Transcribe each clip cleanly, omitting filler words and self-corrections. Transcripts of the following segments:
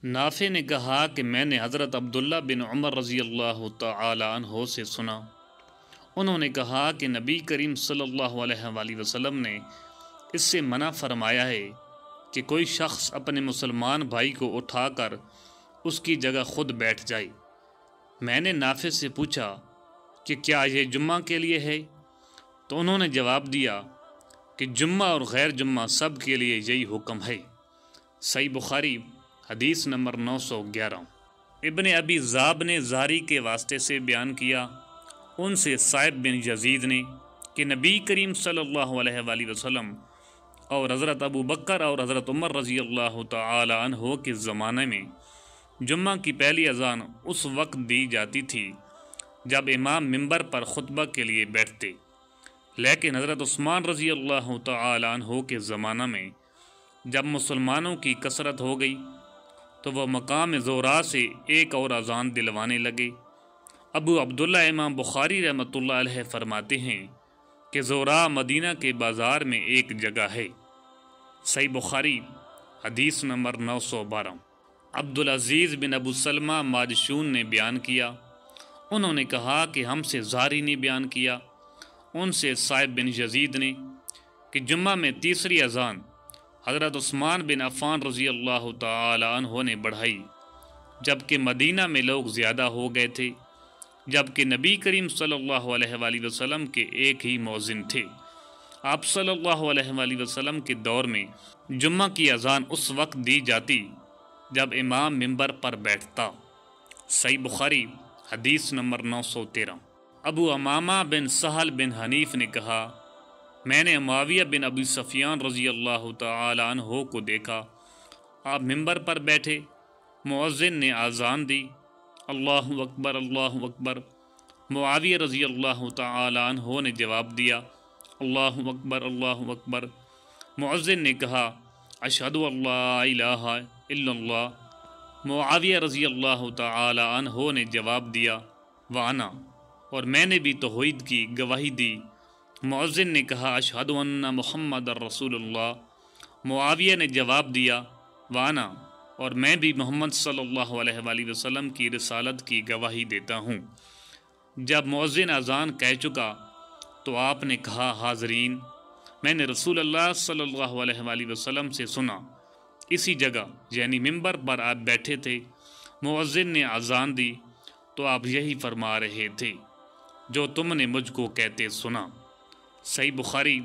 نافع نے کہا کہ میں نے حضرت عبداللہ بن عمر رضی اللہ تعالی عنہ سے سنا، انہوں نے کہا کہ نبی کریم صلی اللہ علیہ وآلہ وسلم نے اس سے منع فرمایا ہے کہ کوئی شخص اپنے مسلمان بھائی کو اٹھا کر اس کی جگہ خود بیٹھ جائے۔ میں نے نافع سے پوچھا کہ کیا یہ جمعہ کے لیے ہے؟ تو انہوں نے جواب دیا کہ جمعہ اور غیر جمعہ سب کے لیے یہی حکم ہے۔ صحیح بخاری حدیث نمبر 911۔ ابن ابی ذئب نے زہری کے واسطے سے بیان کیا، ان سے صائب بن یزید نے کہ نبی کریم صلی اللہ علیہ وآلہ وسلم اور حضرت ابو بکر اور حضرت عمر رضی اللہ تعالی عنہ کے زمانے میں جمعہ کی پہلی اذان اس وقت دی جاتی تھی جب امام منبر پر خطبہ کے لیے بیٹھتے، لیکن حضرت عثمان رضی اللہ تعالی عنہ کے زمانہ میں جب مسلمانوں کی کثرت ہو گئی تو وہ مقام زورا سے ایک اور اذان دلوانے لگے۔ ابو عبداللہ امام بخاری رحمۃ اللہ علیہ فرماتے ہیں کہ زورا مدینہ کے بازار میں ایک جگہ ہے۔ صحیح بخاری حدیث نمبر 912۔ عبدالعزیز بن ابو سلمہ ماجشون نے بیان کیا، انہوں نے کہا کہ ہم سے زہری نے بیان کیا، ان سے صائب بن یزید نے کہ جمعہ میں تیسری اذان حضرت عثمان بن عفان رضی اللہ تعالی عنہ نے بڑھائی، جبکہ مدینہ میں لوگ زیادہ ہو گئے تھے، جبکہ نبی کریم صلی اللہ علیہ وآلہ وسلم کے ایک ہی مؤذن تھے۔ آپ صلی اللہ علیہ وآلہ وسلم کے دور میں جمعہ کی اذان اس وقت دی جاتی جب امام منبر پر بیٹھتا۔ صحیح بخاری حدیث نمبر 913۔ ابو امامہ بن سہل بن حنیف نے کہا، میں نے معاویہ بن ابی سفیان رضی اللہ تعالی عنہ کو دیکھا، آپ منبر پر بیٹھے، مؤذن نے اذان دی، اللہ اکبر اللہ اکبر۔ معاویہ رضی اللہ تعالی عنہ نے جواب دیا، اللہ اکبر اللہ اکبر۔ مؤذن نے کہا، اشہد ان لا الہ الا اللہ۔ معاویہ رضی اللہ تعالی عنہ نے جواب دیا، وانا، اور میں نے بھی توحید کی گواہی دی۔ مؤذن نے کہا، اشہد ان محمد رسول اللہ۔ معاویہ نے جواب دیا، وانا، اور میں بھی محمد صلی اللہ علیہ وآلہ وسلم کی رسالت کی گواہی دیتا ہوں۔ جب مؤذن اذان کہہ چکا تو آپ نے کہا، حاضرین، میں نے رسول اللہ صلی اللہ علیہ وآلہ وسلم سے سنا، اسی جگہ یعنی منبر پر آپ بیٹھے تھے، مؤذن نے اذان دی تو آپ یہی فرما رہے تھے جو تم نے مجھ کو کہتے سنا۔ صحیح بخاری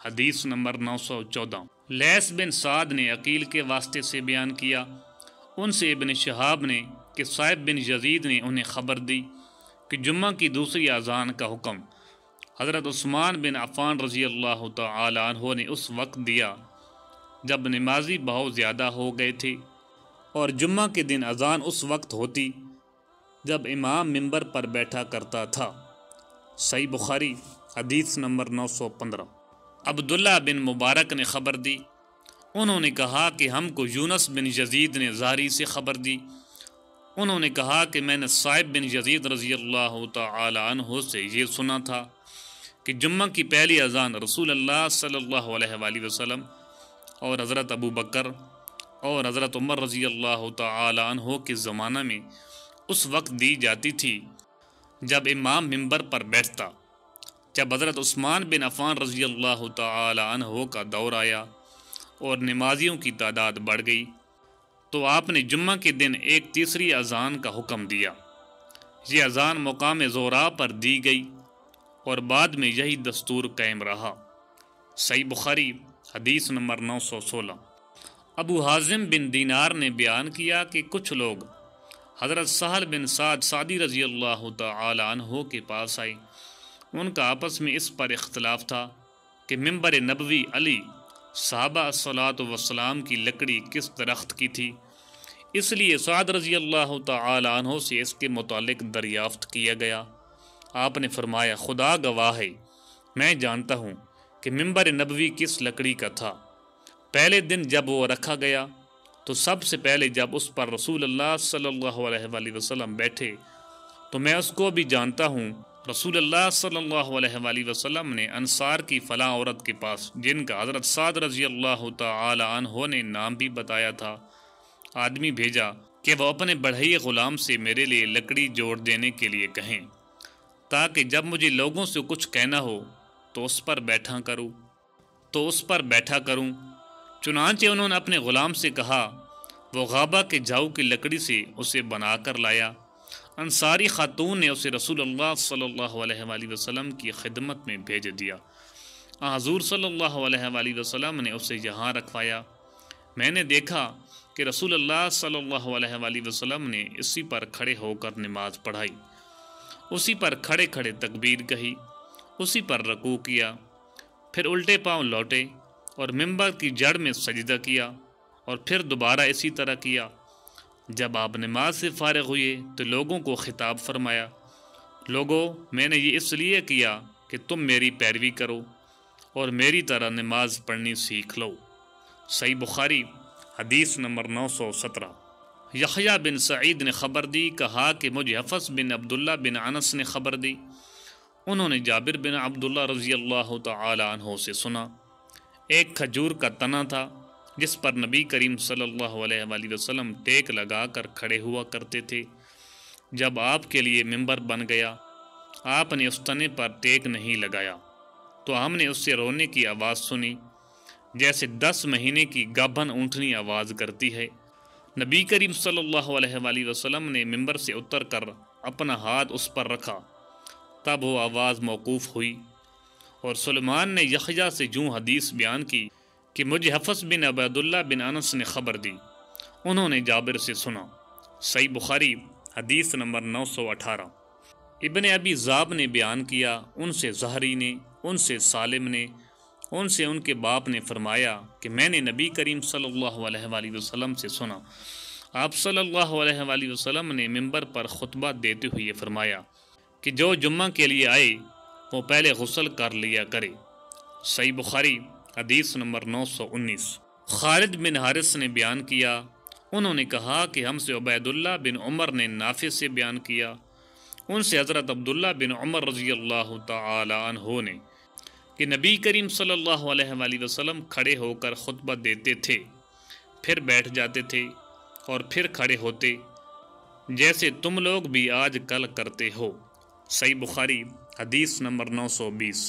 حدیث نمبر 914۔ لیث بن سعد نے عقیل کے واسطے سے بیان کیا، ان سے ابن شہاب نے کہ صائب بن یزید نے انہیں خبر دی کہ جمعہ کی دوسری اذان کا حکم حضرت عثمان بن عفان رضی اللہ تعالی عنہ نے اس وقت دیا جب نمازی بہت زیادہ ہو گئے تھے، اور جمعہ کے دن اذان اس وقت ہوتی جب امام منبر پر بیٹھا کرتا تھا۔ صحیح بخاری حدیث نمبر 915۔ عبداللہ بن مبارک نے خبر دی، انہوں نے کہا کہ ہم کو یونس بن یزید نے زہری سے خبر دی، انہوں نے کہا کہ میں نے صائب بن یزید رضی اللہ تعالی عنہ سے یہ سنا تھا کہ جمعہ کی پہلی اذان رسول اللہ صلی اللہ علیہ وآلہ وسلم اور حضرت ابو بکر اور حضرت عمر رضی اللہ تعالی عنہ کے زمانہ میں اس وقت دی جاتی تھی جب امام منبر پر بیٹھتا۔ جب حضرت عثمان بن عفان رضی اللہ تعالی عنہ کا دور آیا اور نمازیوں کی تعداد بڑھ گئی تو آپ نے جمعہ کے دن ایک تیسری اذان کا حکم دیا۔ یہ اذان مقام زورا پر دی گئی اور بعد میں یہی دستور قائم رہا۔ صحیح بخاری حدیث نمبر 916۔ ابو حازم بن دینار نے بیان کیا کہ کچھ لوگ حضرت سہل بن سعد سعدی رضی اللہ تعالی عنہ کے پاس آئے، ان کا آپس میں اس پر اختلاف تھا کہ منبر نبوی علی صحابہ الصلاۃ والسلام کی لکڑی کس درخت کی تھی، اس لیے سعد رضی اللہ تعالی عنہ سے اس کے متعلق دریافت کیا گیا۔ آپ نے فرمایا، خدا گواہ ہے، میں جانتا ہوں کہ منبر نبوی کس لکڑی کا تھا۔ پہلے دن جب وہ رکھا گیا تو سب سے پہلے جب اس پر رسول اللہ صلی اللہ علیہ وآلہ وسلم بیٹھے تو میں اس کو بھی جانتا ہوں۔ رسول اللہ صلی اللہ علیہ وآلہ وسلم نے انصار کی فلاں عورت کے پاس، جن کا حضرت سعد رضی اللہ تعالی عنہ نے نام بھی بتایا تھا، آدمی بھیجا کہ وہ اپنے بڑھئی غلام سے میرے لیے لکڑی جوڑ دینے کے لیے کہیں، تاکہ جب مجھے لوگوں سے کچھ کہنا ہو تو اس پر بیٹھا کروں۔ چنانچہ انہوں نے اپنے غلام سے کہا، وہ غابہ کے جاؤ کی لکڑی سے اسے بنا کر لایا۔ انصاری خاتون نے اسے رسول اللہ صلی اللہ علیہ وآلہ وسلم کی خدمت میں بھیج دیا۔ حضور صلی اللہ علیہ وآلہ وسلم نے اسے یہاں رکھوایا۔ میں نے دیکھا کہ رسول اللہ صلی اللہ علیہ وآلہ وسلم نے اسی پر کھڑے ہو کر نماز پڑھائی، اسی پر کھڑے کھڑے تکبیر کہی، اسی پر رکوع کیا، پھر الٹے پاؤں لوٹے اور منبر کی جڑ میں سجدہ کیا اور پھر دوبارہ اسی طرح کیا۔ جب آپ نماز سے فارغ ہوئے تو لوگوں کو خطاب فرمایا، لوگو، میں نے یہ اس لیے کیا کہ تم میری پیروی کرو اور میری طرح نماز پڑھنی سیکھ لو۔ صحیح بخاری حدیث نمبر 917۔ یحییٰ بن سعید نے خبر دی، کہا کہ مجھے حفص بن عبداللہ بن انس نے خبر دی، انہوں نے جابر بن عبداللہ رضی اللہ تعالی عنہ سے سنا۔ ایک کھجور کا تنا تھا جس پر نبی کریم صلی اللہ علیہ وآلہ وسلم ٹیک لگا کر کھڑے ہوا کرتے تھے۔ جب آپ کے لیے منبر بن گیا، آپ نے اس تنے پر ٹیک نہیں لگایا تو ہم نے اس سے رونے کی آواز سنی، جیسے 10 مہینے کی گابھن اونٹنی آواز کرتی ہے۔ نبی کریم صلی اللہ علیہ وآلہ وسلم نے منبر سے اتر کر اپنا ہاتھ اس پر رکھا، تب وہ آواز موقوف ہوئی۔ اور سلمان نے یحییٰ سے یوں حدیث بیان کی کہ مجھے حفص بن عبداللہ بن انس نے خبر دی، انہوں نے جابر سے سنا۔ صحیح بخاری حدیث نمبر 918۔ ابن ابی ذئب نے بیان کیا، ان سے زہری نے، ان سے سالم نے، ان سے ان کے باپ نے فرمایا کہ میں نے نبی کریم صلی اللہ علیہ وآلہ وسلم سے سنا، آپ صلی اللہ علیہ وآلہ وسلم نے منبر پر خطبہ دیتے ہوئے فرمایا کہ جو جمعہ کے لیے آئے وہ پہلے غسل کر لیا کرے۔ صحیح بخاری حدیث نمبر 919۔ خالد بن حارث نے بیان کیا، انہوں نے کہا کہ ہم سے عبید اللہ بن عمر نے نافع سے بیان کیا، ان سے حضرت عبداللہ بن عمر رضی اللہ تعالی عنہ نے کہ نبی کریم صلی اللہ علیہ وآلہ وسلم کھڑے ہو کر خطبہ دیتے تھے، پھر بیٹھ جاتے تھے اور پھر کھڑے ہوتے، جیسے تم لوگ بھی آج کل کرتے ہو۔ صحیح بخاری حدیث نمبر 920۔